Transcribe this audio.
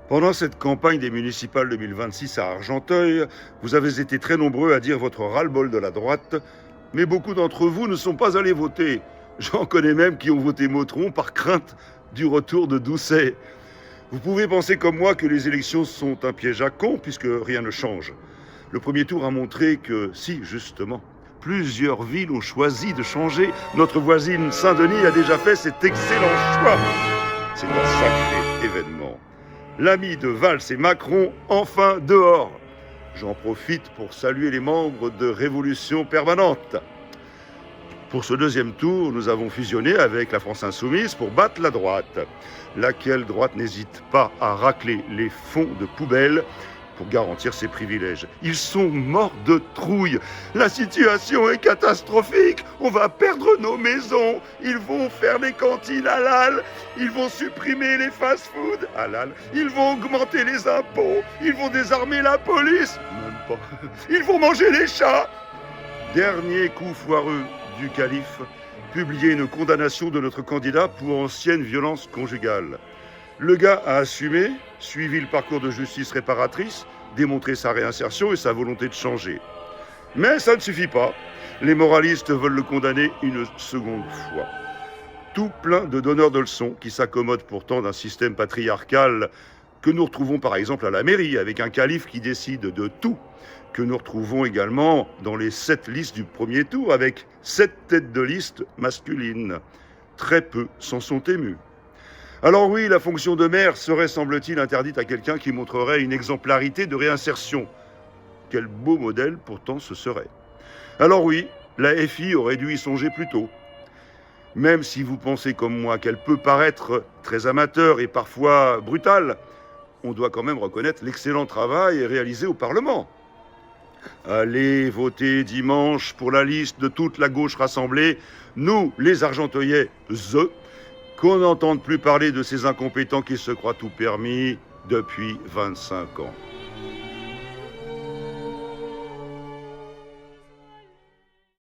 Pendant cette campagne des municipales 2026 à Argenteuil, vous avez été très nombreux à dire votre ras-le-bol de la droite, mais beaucoup d'entre vous ne sont pas allés voter. J'en connais même qui ont voté Motron par crainte du retour de Doucet. Vous pouvez penser comme moi que les élections sont un piège à cons puisque rien ne change. Le premier tour a montré que si, justement, plusieurs villes ont choisi de changer. Notre voisine Saint-Denis a déjà fait cet excellent choix. C'est un sacré événement. L'ami de Valls et Macron, enfin dehors. J'en profite pour saluer les membres de Révolution Permanente. Pour ce deuxième tour, nous avons fusionné avec la France Insoumise pour battre la droite. Laquelle droite n'hésite pas à racler les fonds de poubelle pour garantir ses privilèges. Ils sont morts de trouille. La situation est catastrophique. On va perdre nos maisons. Ils vont faire des cantines halal. Ils vont supprimer les fast-foods halal. Ils vont augmenter les impôts. Ils vont désarmer la police. Même pas. Ils vont manger les chats. Dernier coup foireux du calife, publier une condamnation de notre candidat pour ancienne violence conjugale. Le gars a assumé, suivi le parcours de justice réparatrice, démontré sa réinsertion et sa volonté de changer. Mais ça ne suffit pas. Les moralistes veulent le condamner une seconde fois. Tout plein de donneurs de leçons qui s'accommodent pourtant d'un système patriarcal que nous retrouvons par exemple à la mairie, avec un calife qui décide de tout, que nous retrouvons également dans les 7 listes du premier tour, avec 7 têtes de liste masculines. Très peu s'en sont émus. Alors oui, la fonction de maire serait, semble-t-il, interdite à quelqu'un qui montrerait une exemplarité de réinsertion. Quel beau modèle pourtant ce serait. Alors oui, la FI aurait dû y songer plus tôt. Même si vous pensez comme moi qu'elle peut paraître très amateur et parfois brutale, on doit quand même reconnaître l'excellent travail réalisé au Parlement. Allez voter dimanche pour la liste de toute la gauche rassemblée, nous, les Argenteuillais, qu'on n'entende plus parler de ces incompétents qui se croient tout permis depuis 25 ans.